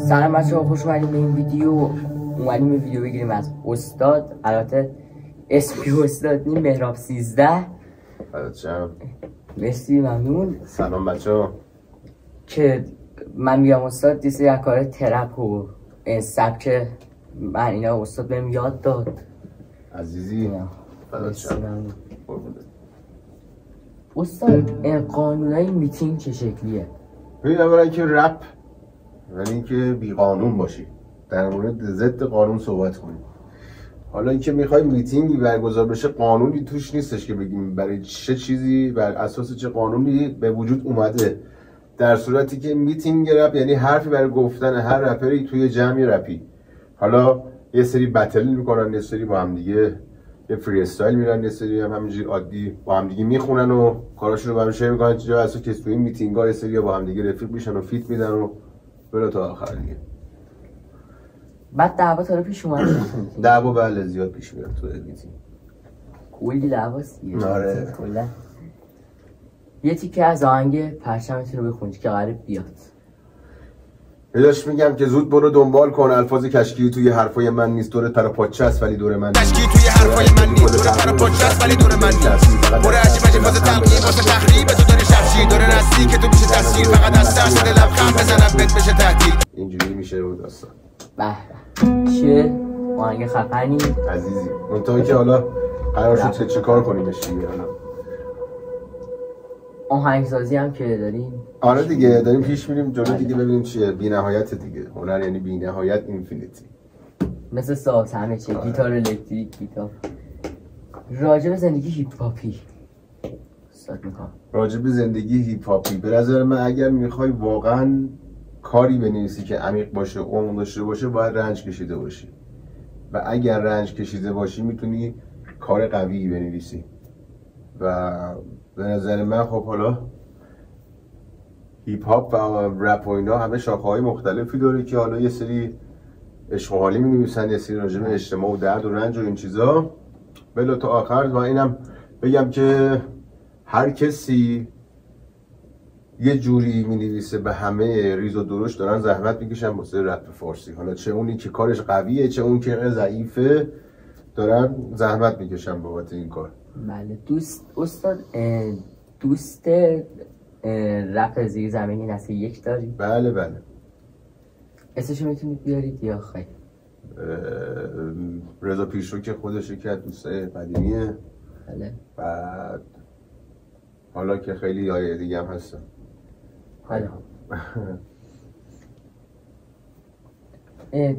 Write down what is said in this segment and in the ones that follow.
سلام بچه‌ها، خوش اومدیم به این ویدیو. اومدیم این ویدیو بگیریم از استاد. البته اسم استاد نیم مهراب 13. بچه‌ها مرسی، ممنون. سلام بچه‌ها. که من میگم استاد دیسه یک کار ترپ و این سبک من اینا استاد بهم یاد داد. عزیزی استاد این قانونای میتینگ چه شکلیه؟ ببین، اولا که رپ یعنی اینکه بی قانون باشی، در مورد ضد قانون صحبت کنی. حالا اینکه میخوای میتینگی برگزار بشه قانونی توش نیستش که بگیم برای چه چیزی بر اساس چه قانونی به وجود اومده. در صورتی که میتینگ رپ یعنی حرفی برای گفتن هر رپری توی جمع رپی. حالا یه سری بتل میکنن، یه سری با هم دیگه یه فری استایل میرن، یه سری هم همینجوری عادی با هم دیگه میخونن و کاراشون رو با هم شیر میکنن. چه واسه که توی میتینگ‌ها یه سری با هم دیگه رفیق میشن و فیت میدن و بلا تا آخر دیگه. بعد دعوا تا پیش اومده؟ دعوا بله زیاد پیش میاد تو میتینگ. کلی دعواست دیگه. آره. کلا یه تیکه از آهنگ پرچمتون رو بخونید که قراره بیاد. بهش میگم که زود برو دنبال کن، الفاظ کشکی توی حرفای من نیست، دور پر پاچه است ولی دور من کشکی توی حرفای من نیست، دور پر پاچه است ولی دور من نیست. برو عجیب فاز تلقی واسه تخریب تو داری شخصی، دور نسلی که تو میشه تاثیر، فقط از ترس دلم خم بزنم بهت بشه تهدید. اینجوری میشه رو داستان. به چه آهنگ خفنی عزیزی. اون که حالا قرار شد چه کار کنیمش دیگه. حالا آهنگسازی هم که داریم. آره دیگه داریم پیش میریم جلو دیگه، ببینیم چیه. بی‌نهایت دیگه، هنر یعنی بی‌نهایت، اینفینیتی. مثل ساز همه چی، گیتار الکتریک، گیتار. راجع به زندگی هیپ هاپی استاد میگم. راجع به زندگی هیپ هاپی به نظر من اگر میخوای واقعا کاری بنویسی که عمیق باشه، عمق داشته باشه، باید رنج کشیده باشی. و اگر رنج کشیده باشی میتونی کار قوی بنویسی. و به نظر من خب حالا هیپ هاپ و رپ و اینا همه شاخه‌های مختلفی داره که حالا یه سری عشق و حالی می‌نویسن، یه سری راجع به اجتماع و درد و رنج و این چیزا. بلا تا آخر و اینم بگم که هر کسی یه جوری می‌نویسه، به همه ریز و درشت دارن زحمت می‌کشن واسه رپ فارسی. حالا چه اونی که کارش قویه، چه اون که ضعیفه، دارن زحمت می‌کشن بابت این کار. بله استاد دوست رپ زیر زمینی نسل یک دارید؟ بله بله. اسمشو میتونید بیارید یا خیلی؟ رضا پیشرو که خودش یکی از دوستای قدیمیه. بله. بعد حالا که خیلی یای دیگه هم هستن. حالا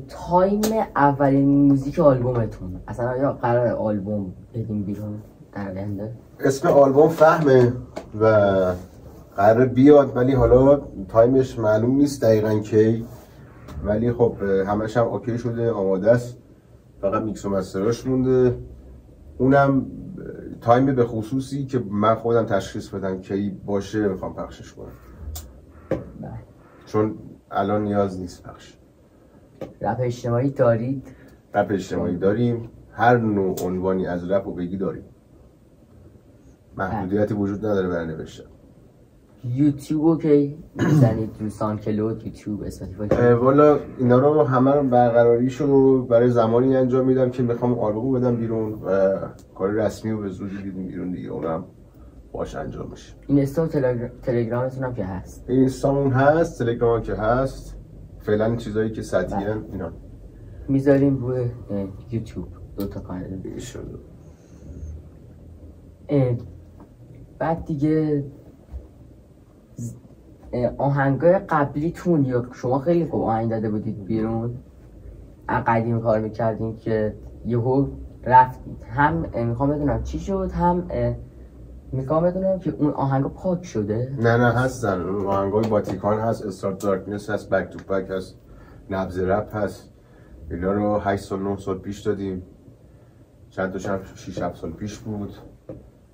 تایم اولین موزیک آلبومتون اصلا یا قرار آلبوم بدیم بیرون در آینده؟ اسم آلبوم فهمه و قرار بیاد، ولی حالا تایمش معلوم نیست دقیقاً کی، ولی خب همش هم اوکی شده، آماده است، فقط میکس و مستراش مونده. اونم تایم به خصوصی که من خودم تشخیص بدم کی باشه میخوام پخشش کنم. بله. چون الان نیاز نیست پخش. رپ اجتماعی دارید؟ رپ اجتماعی داریم، هر نوع عنوانی از رپ و بگی داریم، محدودیتی وجود نداره برای نوشتن. یوتیوبو که میزنید رو سانکلود، یوتیوب، اسپاتیفای؟ والا اینا رو همه رو برقراریشو برای زمانی انجام میدم که میخوام آلبوم بدم بیرون و کار رسمی رو به زودی بیدیم بیرون دیگه، اونم باش انجام میشه. اینستا و تلگرامتون هم که هست؟ اینستامون هست، تلگرام که هست. فعلا چیزایی که سطحی ان اینا میذاریم روی یوتیوب، 2 تا کانال ایشون. بعد دیگه آهنگای قبلیتون یا شما خیلی خوب آهنگ داده بودید بیرون، قدیم کار میکردین که یهو رفتید، هم میخوام بدونم چی شد، هم میخوام بدونم که اون آهنگا پاک شده؟ نه هستن اون آهنگای باتیکان هست، استارت دارکنس هست، بک تو بک هست، نبض رپ هست. اینا رو 8 سال 9 سال پیش دادیم، چند تاشم 6-7 سال پیش بود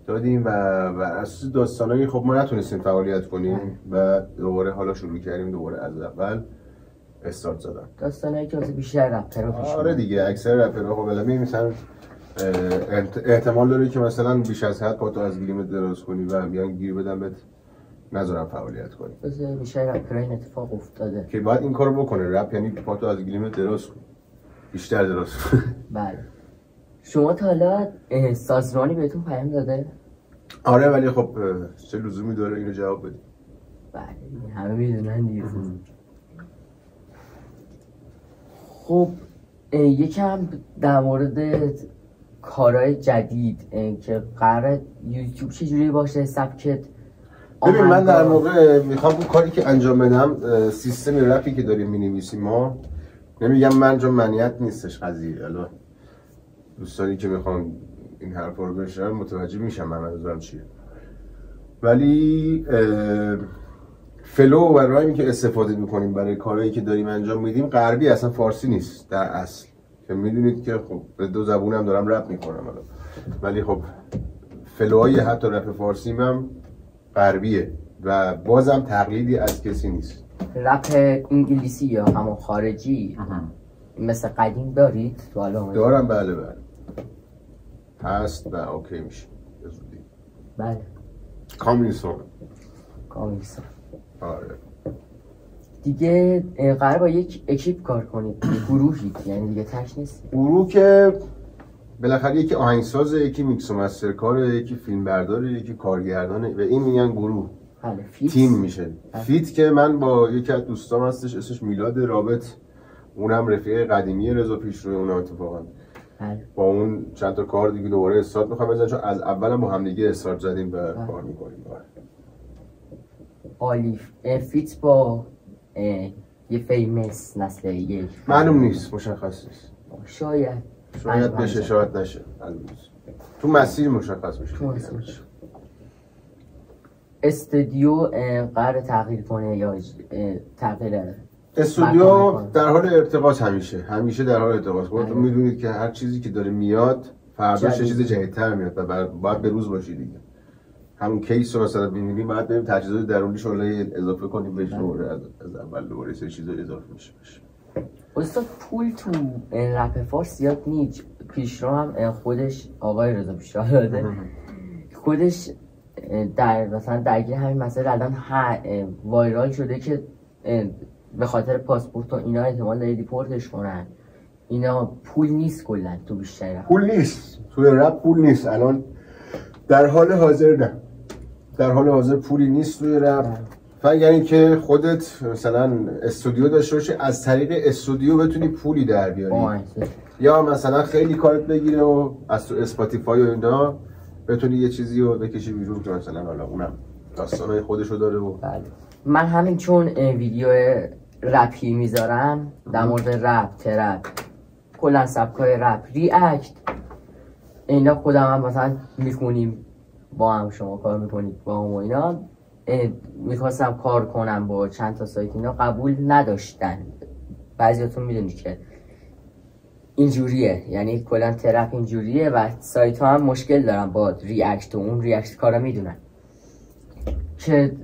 دادیم و اساس داستانایی خب ما نتونستیم فعالیت کنیم و دوباره حالا شروع کردیم دوباره از اول استارت زدن. داستانایی که واسه بیشتر رپرها پیش میاد. آره دیگه، اکثر رپرها خب الان مثلا احتمال داره که مثلا بیش از حد پاتو از گیریم دراز کنی و بیان گیر بدن بهت نذارم فعالیت کنی. بذار میشه رپر این اتفاق افتاده که باید این کارو بکنه. رپ یعنی پاتو از گلیم دراز کن، بیشتر دراز کن. بله. شما تا حالا سازرانی بهتون پیام داده؟ آره، ولی خب چه لزومی داره اینو جواب بدی؟ بله همه میدونن دیگه. خب یکم در مورد کارهای جدید که قرار یوتیوب چجوری باشه، سبکت. ببین من در موقع میخوام اون کاری که انجام بدم، سیستم رپی که داریم مینویسیم ما، نمیگم من چون منیت نیستش قضیه، الان دوستانی که میخوان این حرفا رو بشنون متوجه میشن من منظورم چیه، ولی فلو و رایمی که استفاده میکنیم برای کارهایی که داریم انجام میدیم غربی، اصلا فارسی نیست در اصل، که میدونید که خب به دو زبونم دارم رپ میکنم الان، ولی خب فلوهای حتی رپ فارسی هم غربیه و بازم تقلیدی از کسی نیست. رپ انگلیسی یا همون خارجی مثل قدیم دارید تو الان؟ دارم، بله هست و اوکی میشه بزودی. بله کامیلسون. آره دیگه قرار با یک اکیپ کار کنید، گروهی، یعنی دیگه تک نیست. گروه که بالاخره یکی آهنگسازه، یکی میکس و مستر کاره، یکی فیلم برداره، یکی کارگردانه و این میگن گروه. بله تیم میشه. فیت که من با یکی از دوستام هستش اسمش میلاد رابط، اونم رفیق قدیمی رضا پیشروی اونم اتفاقا. بله. با اون چند تا کار دیگه دوباره استارت میخوام بزنم، چون از اولم با هم دیگه استارت زدیم و کار میکنیم. عالی. فیت با یه فیمس نسل یک معلوم نیست، مشخص نیست. شاید بشه، شاید نشه. تو مسیر مشخص میشه. استودیو قرار تغییر کنه یا تغییر؟ استودیو در حال ارتباط، همیشه در حال ارتباط. خودتون میدونید که هر چیزی که داره میاد فرداش یه چیز جدیدتر میاد و باید به روز باشی دیگه. همون کیس رو مثلا می‌بینیم، بعد بریم تجهیزات درونیش رو اضافه کنیم بهش، دوباره از اول دوباره سه چیزا اضافه میشه. استاد پول تو رپ فارس زیاد نیست. پیشرو هم خودش آقای رضا پیشرو خودش در مثلا درگیر همین مسئله الان وایرال شده که به خاطر پاسپورت و اینا احتمال داره دیپورتش کنن. اینا پول نیست کلا تو بیشتر پول نیست توی رپ، پول نیست الان در حال حاضر. نه در حال حاضر پولی نیست توی رپ. فقط اینکه خودت مثلا استودیو داشته باشی، از طریق استودیو بتونی پولی در بیاری، یا مثلا خیلی کارت بگیره و از تو اسپاتیفای و اینا بتونی یه چیزی رو بکشی بیرون که مثلا حالا اونم داستانای خودشو داره. و من همین چون ویدیو رپی میذارم در مورد رپ، ترپ، کلا سبکای رپ، ریاکت، اینا خودم هم مثلا میخونیم با هم، شما کار میکنید با هم و اینا، میخواستم کار کنم با چند تا سایت، اینا قبول نداشتن. بعضیاتون میدونید که اینجوریه، یعنی کلا ترپ اینجوریه و سایت ها هم مشکل دارن با ریاکت و اون ریاکت کارا میدونن که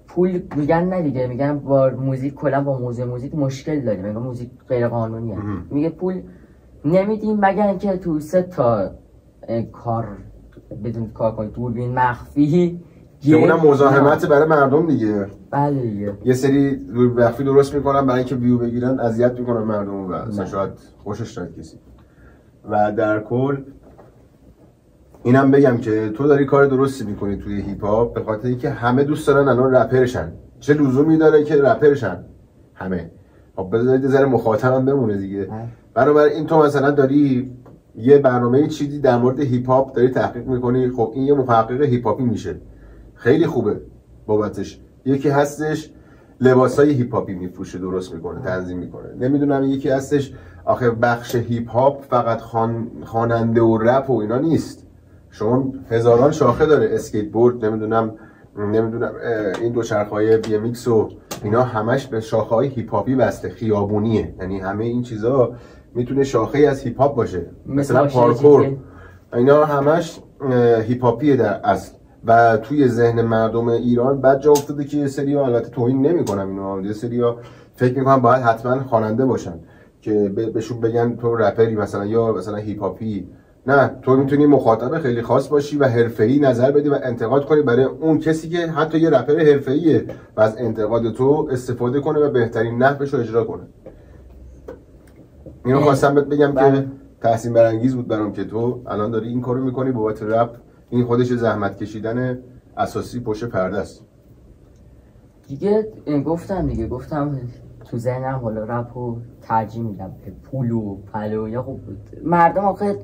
پول میگن نه دیگه، میگن با موزیک کلا با موزیک مشکل داریم، میگن موزیک غیر قانونیه. میگه پول نمیدیم مگر اینکه تو 3 تا کار بدون کار کنید، دوربین مخفی که اونم مزاحمت برای مردم دیگه. بله دیگه یه سری دوربین مخفی درست میکنن برای اینکه ویو بگیرن، اذیت میکنن مردم و اصلا شاید خوشش نیاد کسی. و در کل اینم بگم که تو داری کار درستی میکنی توی هیپ هاپ، به خاطر اینکه همه دوست دارن الان رپرشن. چه لزومی داره که رپرشن همه؟ خب بذارید ذره مخاطبم بمونه دیگه. بنابراین تو مثلا داری یه برنامه چیزی در مورد هیپ هاپ داری تحقیق میکنی، خب این یه محقق هیپ هاپی میشه، خیلی خوبه بابتش. یکی هستش لباسای هیپ هاپی میفروشه، درست میکنه، تنظیم میکنه. نمیدونم یکی هستش آخه بخش هیپ هاپ فقط خواننده و رپ و اینا نیست، شما هزاران شاخه داره، اسکیت بورد، نمیدونم این دوچرخه‌های بی ام ایکس و اینا همش به شاخه‌های هیپ هاپی بسته، خیابونیه. یعنی همه این چیزا میتونه شاخه از هیپ هاپ باشه، مثلا پارکور، اینا همش هیپ هاپیه در اصل. و توی ذهن مردم ایران بعد جا افتاده که یه سری‌ها، البته توهین نمی‌کنم اینو، یه سری‌ها فکر می‌کنن باید حتما خواننده باشن که بهشون بگن تو رپری مثلا یا مثلا هیپ هاپی نه، تو میتونی مخاطب خیلی خاص باشی و حرفه‌ای نظر بدی و انتقاد کنی برای اون کسی که حتی یه رپر حرفه‌ایه و از انتقاد تو استفاده کنه و بهترین نحوش رو اجرا کنه. اینو خواستم بهت بگم که تحسین برانگیز بود برام که تو الان داری این کارو میکنی بابت رپ. این خودش زحمت کشیدن اساسی پشت پرده است. دیگه گفتم تو ذهنم حالا رپو ترجیح میدم به پول و پلو یا خوب بود. مردم آخه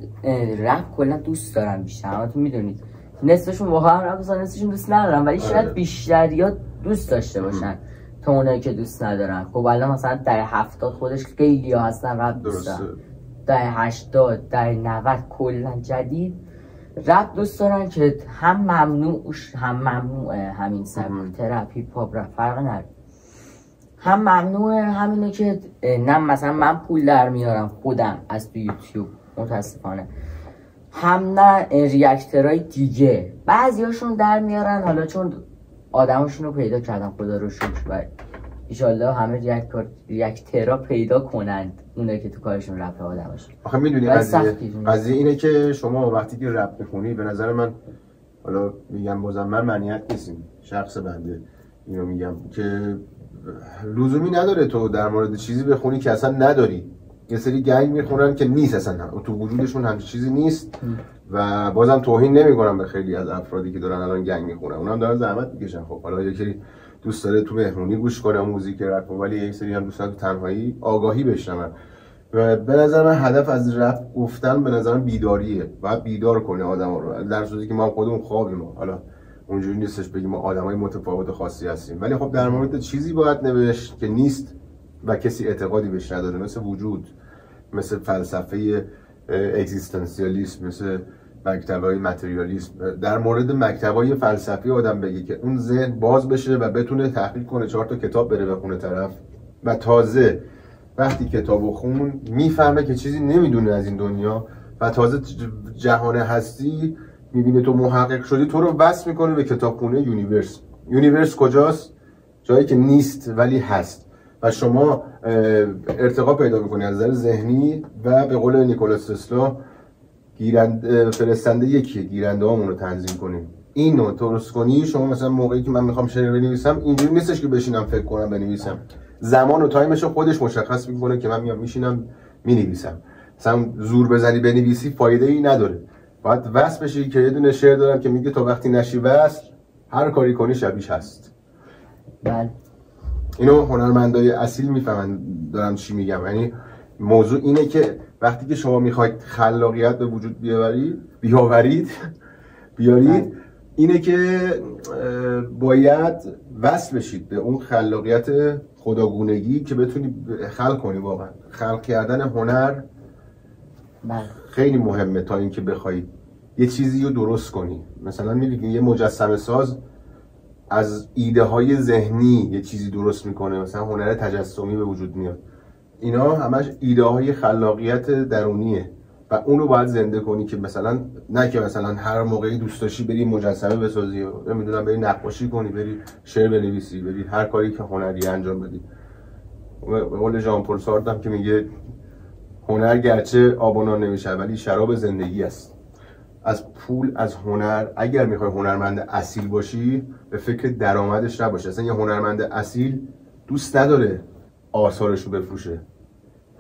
رپ کلا دوست دارن بیشتر، همتون میدونید نصفشون واقعا رپ دوست دارن، نصفشون دوست ندارن، ولی شاید بیشتریا دوست داشته باشن تا اونایی که دوست ندارن. خب الان مثلا در 70 خودش خیلی ها هستن رپ دوست دارن، در 80 در 90 کلا جدید رپ دوست دارن که هم ممنوع همین سبک ترپ هیپ هاپ رپ فرق نداره، هم ممنوع همینه که نه مثلا من پول در میارم خودم از تو یوتیوب متاسفانه، هم نه ریاکترهای دیگه بعضیاشون در میارن، حالا چون آدماشون رو پیدا کردن خدا رو شکر و ایشالله همه ریاکترها پیدا کنند اونه که تو کارشون رپ آدماشون. آخه میدونی قضیه اینه که شما وقتی که رپ میخونی به نظر من، حالا میگم بازم من معنیت نیستیم، شخص بنده اینو میگم که لزومی نداره تو در مورد چیزی بخونی که اصلا نداری. یه سری گنگ میخونن که نیست، اصلا تو وجودشون همچین چیزی نیست و بازم توهین نمیکنم به خیلی از افرادی که دارن الان گنگ میخونن، اونم دارن زحمت میکشن. خب حالا یکی دوست داره تو مهمونی گوش کنه موزیک رپ، ولی یک سری هم دوست دارن تو تنهایی آگاهی بشنون. و به نظر من هدف از رپ گفتن به نظر من بیداریه، باید بیدار کنه آدما رو، در صورتی که ما خودمون خوابیم. حالا اونجوری نیستش بگیم ما آدمای متفاوت خاصی هستیم، ولی خب در مورد چیزی باید نوشت که نیست و کسی اعتقادی بهش نداره، مثل وجود، مثل فلسفه اگزیستانسیالیسم، مثل مکتبای متریالیسم. در مورد مکتبای فلسفی آدم بگی که اون ذهن باز بشه و بتونه تحقیق کنه، 4 تا کتاب بره بخونه طرف و تازه وقتی کتابو خون میفهمه که چیزی نمیدونه از این دنیا و تازه جهان هستی میبینه تو محقق شدی، تو رو وصل میکنه به کتابخونه یونیورس. یونیورس کجاست؟ جایی که نیست ولی هست و شما ارتقا پیدا میکنی از نظر ذهنی و به قول نیکولاس تسلا فرستنده یکیه، گیرنده هامون رو تنظیم کنیم. اینو درست کنی شما. مثلا موقعی که من میخوام شعر بنویسم اینجوری نیستش که بشینم فکر کنم بنویسم، زمان و تایمش رو خودش مشخص میکنه که من میام میشینم مینویسم. مثلا زور بزنی بنویسی فایده ای نداره، باید وصل بشی که یه دونه شعر دارم که میگه تو وقتی نشی وصل هر کاری کنی شبیش هست. بله اینو هنرمندای اصیل میفهمن دارم چی میگم. یعنی موضوع اینه که وقتی که شما میخواید خلاقیت به وجود بیارید اینه که باید وصل بشید به اون خلاقیت خداگونگی که بتونی خلق کنی. واقعا خلق کردن هنر خیلی مهمه تا اینکه بخوای یه چیزی رو درست کنی. مثلا میبینی یه مجسمه ساز از ایده های ذهنی یه چیزی درست میکنه، مثلا هنر تجسمی به وجود میاد. اینا همش ایده های خلاقیت درونیه و اون رو باید زنده کنی که مثلا نه که مثلا هر موقعی دوست داشتی بری مجسمه بسازی، نمیدونم بری نقاشی کنی، بری شعر بنویسی، بری هر کاری که هنری انجام بدی. به قول ژان پل سارتر هم که میگه هنر گرچه آب و نان نمیشه ولی شراب زندگی است. از پول، از هنر، اگر میخوای هنرمند اصیل باشی به فکر درآمدش نباشه. اصلا یه هنرمند اصیل دوست نداره آثارش رو بفروشه.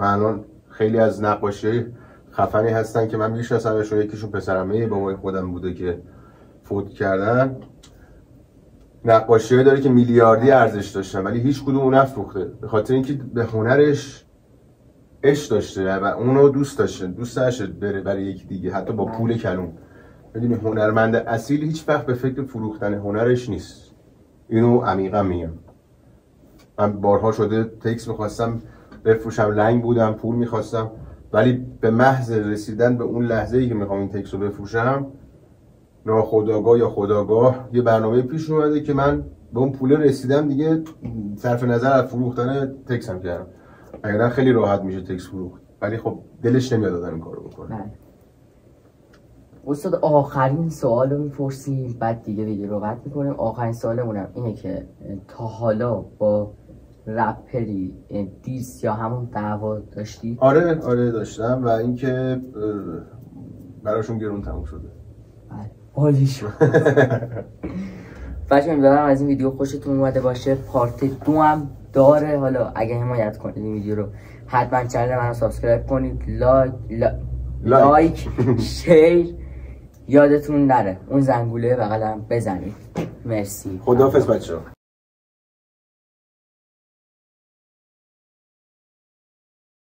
من الان خیلی از نقاشی خفنی هستن که من میشناسمشون، یکیشون پسرعمه بابای خودم بوده که فوت کردن. نقاشی داره که میلیاردی ارزش داشتن ولی هیچ کدوم نفروخته، به خاطر اینکه به هنرش عشق داشته و اونو دوست داشته، دوست داشته بره برای یکی دیگه حتی با پول کلون. ببینی هنرمند اصیل هیچ وقت به فکر فروختن هنرش نیست. اینو عمیقا میگم. من بارها شده تکس میخواستم بفروشم، لنگ بودم، پول میخواستم، ولی به محض رسیدن به اون لحظه‌ای که میخوام این تکس رو بفروشم ناخودآگاه یا خودآگاه یه برنامه پیش اومده که من به اون پول رسیدم، دیگه صرف نظر از فروختن تکسم کردم. اگر خیلی راحت میشه تکس فروخت ولی خب دلش نمیاد آدم این کارو بکنه. استاد آخرین سوال رو میپرسیم بعد دیگه ویدیو رو قطع میکنیم. آخرین سوالمونم اینه که تا حالا با رپری دیس یا همون دعوا داشتی؟ آره داشتم و اینکه براشون گرون تموم شده. عالی شد. بچه‌ها امیدوارم از این ویدیو خوشتون اومده باشه. پارت 2 هم داره. حالا اگه حمایت کنید این ویدیو رو حتما چنل منو سابسکرایب کنید، لایک شیر یادتون نره اون زنگوله بغلم بزنید. مرسی. خداحافظ بچه‌ها.